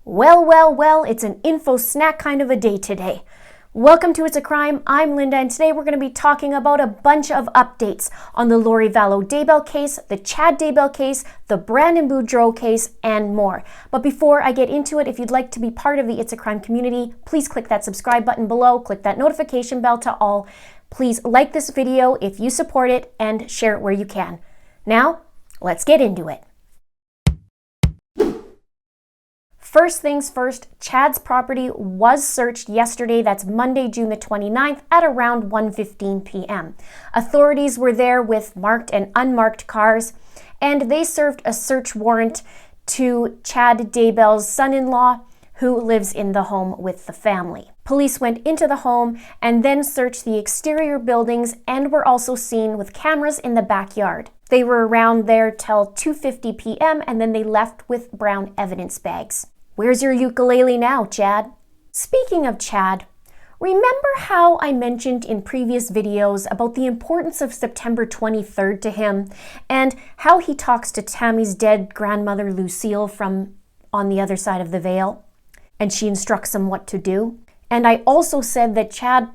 Well, it's an info snack kind of a day today. Welcome to It's a Crime. I'm Linda, and today we're going to be talking about a bunch of updates on the Lori VALLOW Daybell case, the Chad Daybell case, the Brandon Boudreau case, and more. But before I get into it, if you'd like to be part of the It's a Crime community, please click that subscribe button below, click that notification bell to all. Please like this video if you support it and share it where you can. Now, let's get into it. First things first, Chad's property was searched yesterday, that's Monday, June the 29th at around 1:15 p.m. Authorities were there with marked and unmarked cars, and they served a search warrant to Chad Daybell's son-in-law, who lives in the home with the family. Police went into the home and then searched the exterior buildings and were also seen with cameras in the backyard. They were around there till 2:50 p.m. and then they left with brown evidence bags. Where's your ukulele now, Chad? Speaking of Chad, remember how I mentioned in previous videos about the importance of September 23rd to him and how he talks to Tammy's dead grandmother Lucille from on the other side of the veil, and she instructs him what to do? And I also said that Chad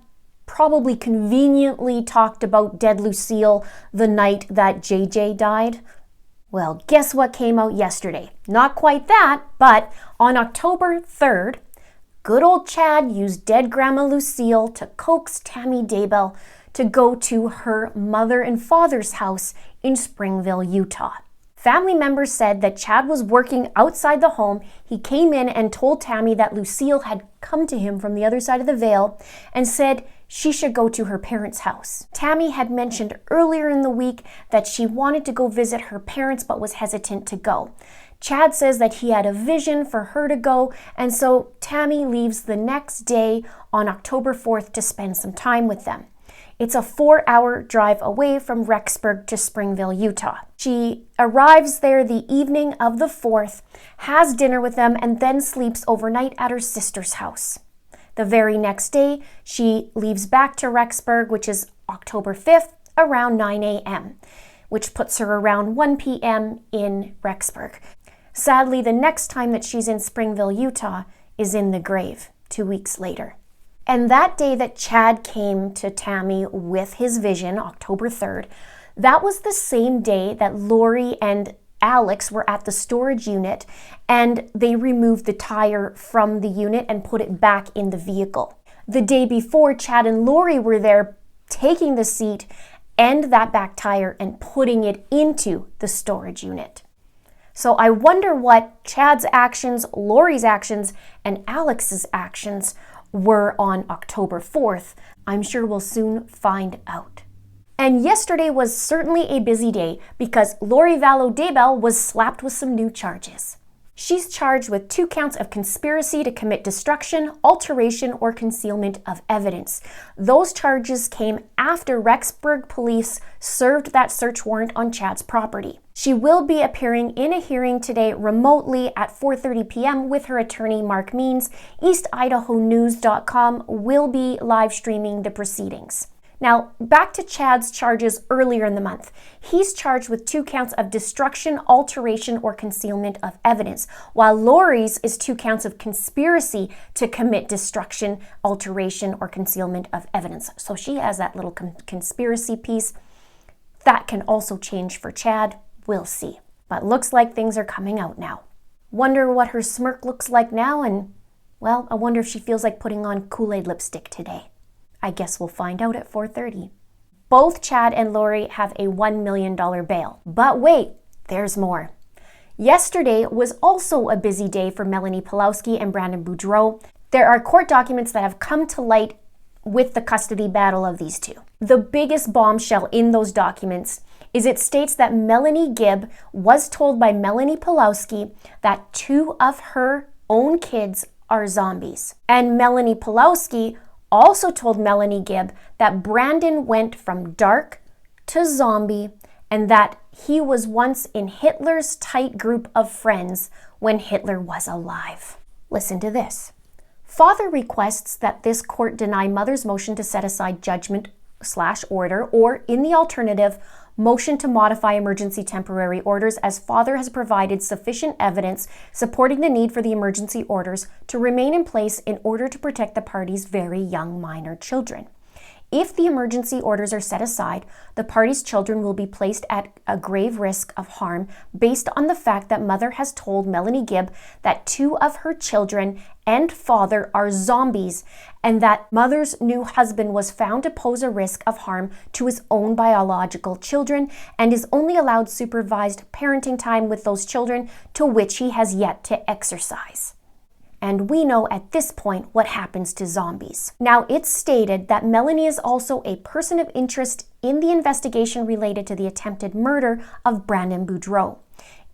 probably conveniently talked about dead Lucille the night that JJ died. Well, guess what came out yesterday? Not quite that, but on October 3rd, good old Chad used dead Grandma Lucille to coax Tammy Daybell to go to her mother and father's house in Springville, Utah. Family members said that Chad was working outside the home. He came in and told Tammy that Lucille had come to him from the other side of the veil and said she should go to her parents' house. Tammy had mentioned earlier in the week that she wanted to go visit her parents but was hesitant to go. Chad says that he had a vision for her to go, and so Tammy leaves the next day on October 4th to spend some time with them. It's a 4-hour drive away from Rexburg to Springville, Utah. She arrives there the evening of the 4th, has dinner with them, and then sleeps overnight at her sister's house. The very next day, she leaves back to Rexburg, which is October 5th, around 9 a.m., which puts her around 1 p.m. in Rexburg. Sadly, the next time that she's in Springville, Utah, is in the grave, 2 weeks later. And that day that Chad came to Tammy with his vision, October 3rd, that was the same day that Lori and Alex were at the storage unit and they removed the tire from the unit and put it back in the vehicle. The day before, Chad and Lori were there taking the seat and that back tire and putting it into the storage unit. So I wonder what Chad's actions, Lori's actions, and Alex's actions were on October 4th. I'm sure we'll soon find out. And yesterday was certainly a busy day because Lori VALLOW Daybell was slapped with some new charges. She's charged with 2 counts of conspiracy to commit destruction, alteration, or concealment of evidence. Those charges came after Rexburg police served that search warrant on Chad's property. She will be appearing in a hearing today remotely at 4:30 p.m. with her attorney Mark Means. EastIdahoNews.com will be live streaming the proceedings. Now, back to Chad's charges earlier in the month. He's charged with 2 counts of destruction, alteration, or concealment of evidence, while Lori's is 2 counts of conspiracy to commit destruction, alteration, or concealment of evidence. So she has that little conspiracy piece. That can also change for Chad. We'll see. But looks like things are coming out now. Wonder what her smirk looks like now, and, well, I wonder if she feels like putting on Kool-Aid lipstick today. I guess we'll find out at 4:30. Both Chad and Lori have a $1 million bail. But wait, there's more. Yesterday was also a busy day for Melanie Pawlowski and Brandon Boudreau. There are court documents that have come to light with the custody battle of these two. The biggest bombshell in those documents is it states that Melanie Gibb was told by Melanie Pawlowski that 2 of her own kids are zombies. And Melanie Pawlowski also told Melanie Gibb that Brandon went from dark to zombie and that he was once in Hitler's tight group of friends when Hitler was alive. Listen to this. Father requests that this court deny mother's motion to set aside judgment/order, or in the alternative, motion to modify emergency temporary orders as father has provided sufficient evidence supporting the need for the emergency orders to remain in place in order to protect the party's very young minor children. If the emergency orders are set aside, the party's children will be placed at a grave risk of harm based on the fact that mother has told Melanie Gibb that 2 of her children and father are zombies, and that mother's new husband was found to pose a risk of harm to his own biological children and is only allowed supervised parenting time with those children, to which he has yet to exercise. And we know at this point what happens to zombies. Now, it's stated that Melanie is also a person of interest in the investigation related to the attempted murder of Brandon Boudreau.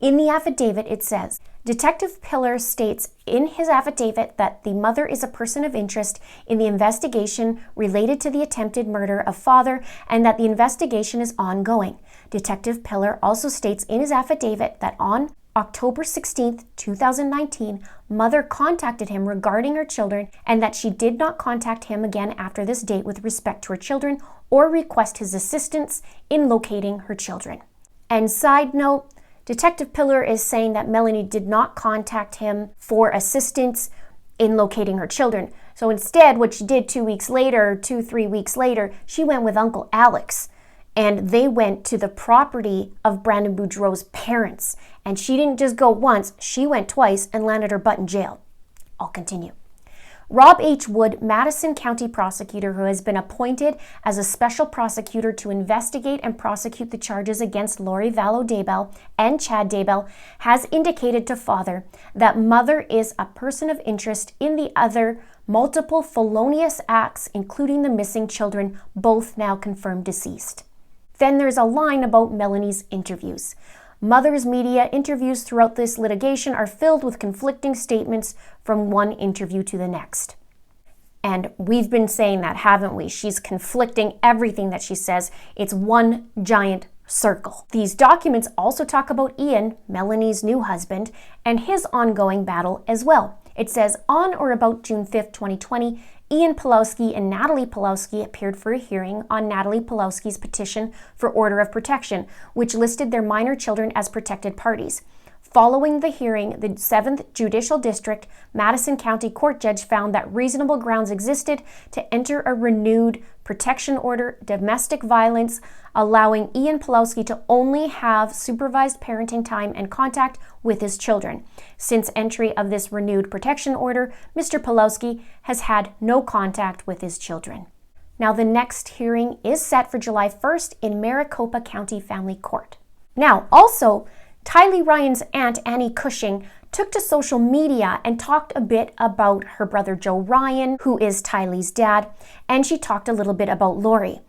In the affidavit, it says, Detective Pillar states in his affidavit that the mother is a person of interest in the investigation related to the attempted murder of father and that the investigation is ongoing. Detective Pillar also states in his affidavit that on October 16, 2019, mother contacted him regarding her children and that she did not contact him again after this date with respect to her children or request his assistance in locating her children. And side note, Detective Pillar is saying that Melanie did not contact him for assistance in locating her children. So instead, what she did 3 weeks later, she went with Uncle Alex. And they went to the property of Brandon Boudreau's parents. And she didn't just go once, she went twice and landed her butt in jail. I'll continue. Rob H. Wood, Madison County prosecutor who has been appointed as a special prosecutor to investigate and prosecute the charges against Lori VALLOW Daybell and Chad Daybell, has indicated to father that mother is a person of interest in the other multiple felonious acts, including the missing children, both now confirmed deceased. Then there's a line about Melanie's interviews. Mother's media interviews throughout this litigation are filled with conflicting statements from one interview to the next. And we've been saying that, haven't we? She's conflicting everything that she says. It's one giant circle. These documents also talk about Ian, Melanie's new husband, and his ongoing battle as well. It says, on or about June 5th, 2020, Ian Pawlowski and Natalie Pawlowski appeared for a hearing on Natalie Pawlowski's petition for order of protection, which listed their minor children as protected parties. Following the hearing, the 7th Judicial District Madison County Court judge found that reasonable grounds existed to enter a renewed protection order, domestic violence, allowing Ian Pawlowski to only have supervised parenting time and contact with his children. Since entry of this renewed protection order, Mr. Pawlowski has had no contact with his children. Now, the next hearing is set for July 1st in Maricopa County Family Court. Now, also, Tylee Ryan's aunt, Annie Cushing, took to social media and talked a bit about her brother Joe Ryan, who is Tylee's dad, and she talked a little bit about Lori.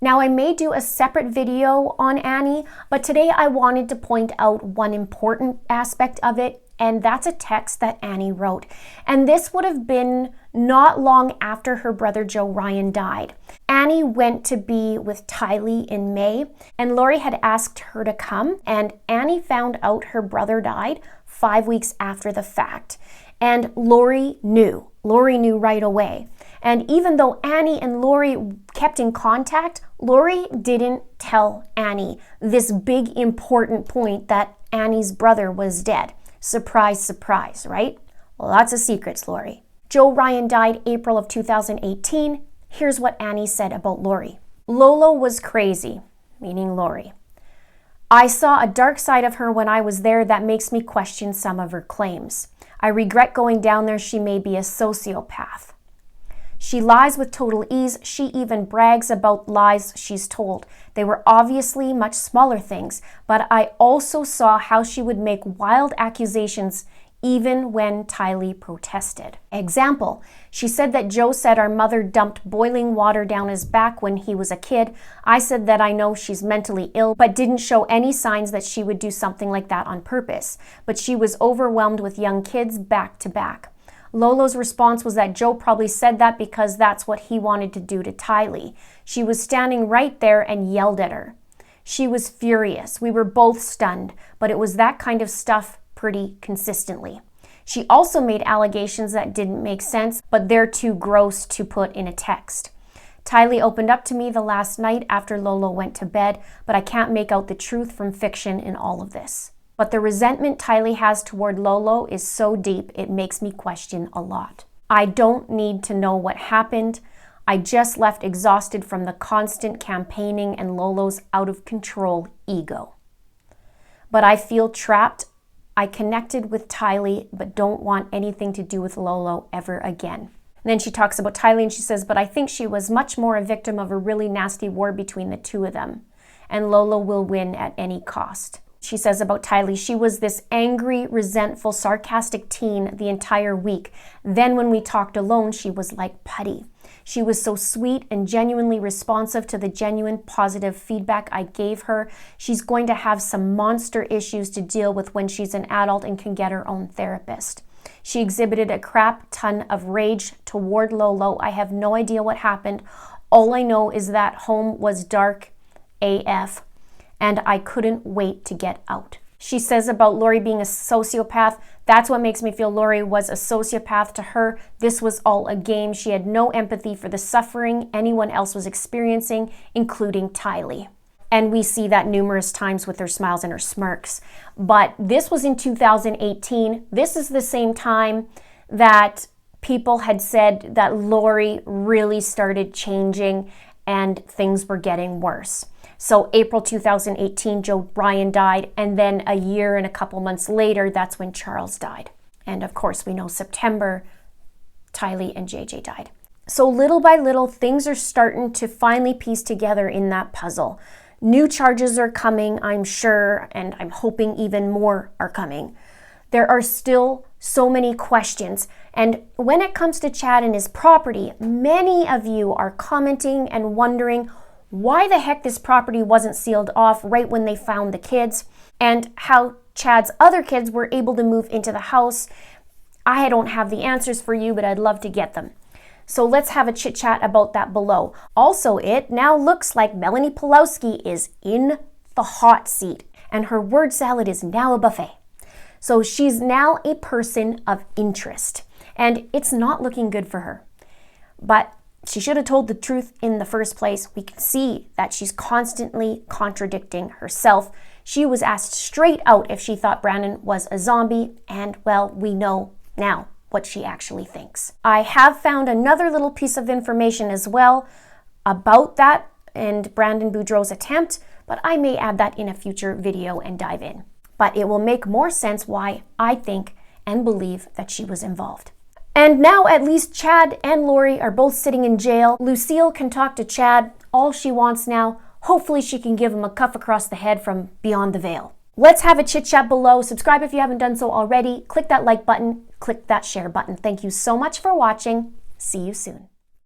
Now, I may do a separate video on Annie, but today I wanted to point out one important aspect of it, and that's a text that Annie wrote. And this would have been not long after her brother Joe Ryan died. Annie went to be with Tylee in May, and Lori had asked her to come, and Annie found out her brother died 5 weeks after the fact. And Lori knew right away. And even though Annie and Lori kept in contact, Lori didn't tell Annie this big important point that Annie's brother was dead. Surprise, surprise, right? Lots of secrets, Lori. Joe Ryan died April of 2018. Here's what Annie said about Lori. Lolo was crazy, meaning Lori. I saw a dark side of her when I was there that makes me question some of her claims. I regret going down there. She may be a sociopath. She lies with total ease. She even brags about lies she's told. They were obviously much smaller things, but I also saw how she would make wild accusations even when Tylee protested. Example, she said that Joe said our mother dumped boiling water down his back when he was a kid. I said that I know she's mentally ill, but didn't show any signs that she would do something like that on purpose. But she was overwhelmed with young kids back to back. Lolo's response was that Joe probably said that because that's what he wanted to do to Tylee. She was standing right there and yelled at her. She was furious. We were both stunned, but it was that kind of stuff pretty consistently. She also made allegations that didn't make sense, but they're too gross to put in a text. Tylee opened up to me the last night after Lolo went to bed, but I can't make out the truth from fiction in all of this. But the resentment Tylee has toward Lolo is so deep, it makes me question a lot. I don't need to know what happened. I just left exhausted from the constant campaigning and Lolo's out-of-control ego. But I feel trapped. I connected with Tylee, but don't want anything to do with Lolo ever again. And then she talks about Tylee and she says, but I think she was much more a victim of a really nasty war between the two of them. And Lolo will win at any cost. She says about Tylee, she was this angry, resentful, sarcastic teen the entire week. Then when we talked alone, she was like putty. She was so sweet and genuinely responsive to the genuine positive feedback I gave her. She's going to have some monster issues to deal with when she's an adult and can get her own therapist. She exhibited a crap ton of rage toward Lolo. I have no idea what happened. All I know is that home was dark AF, and I couldn't wait to get out. She says about Lori being a sociopath, that's what makes me feel Lori was a sociopath to her. This was all a game. She had no empathy for the suffering anyone else was experiencing, including Tylee. And we see that numerous times with her smiles and her smirks. But this was in 2018. This is the same time that people had said that Lori really started changing and things were getting worse. So April 2018, Joe Ryan died, and then a year and a couple months later, that's when Charles died. And of course, we know September, Tylee and JJ died. So little by little, things are starting to finally piece together in that puzzle. New charges are coming, I'm sure, and I'm hoping even more are coming. There are still so many questions. And when it comes to Chad and his property, many of you are commenting and wondering why the heck this property wasn't sealed off right when they found the kids, and how Chad's other kids were able to move into the house. I don't have the answers for you, but I'd love to get them. So let's have a chit chat about that below. Also, it now looks like Melanie Pawlowski is in the hot seat and her word salad is now a buffet. So she's now a person of interest and it's not looking good for her. But she should have told the truth in the first place. We can see that she's constantly contradicting herself. She was asked straight out if she thought Brandon was a zombie, and well, we know now what she actually thinks. I have found another little piece of information as well about that and Brandon Boudreau's attempt, but I may add that in a future video and dive in. But it will make more sense why I think and believe that she was involved. And now at least Chad and Lori are both sitting in jail. Lucille can talk to Chad all she wants now. Hopefully she can give him a cuff across the head from beyond the veil. Let's have a chit chat below. Subscribe if you haven't done so already. Click that like button, click that share button. Thank you so much for watching. See you soon.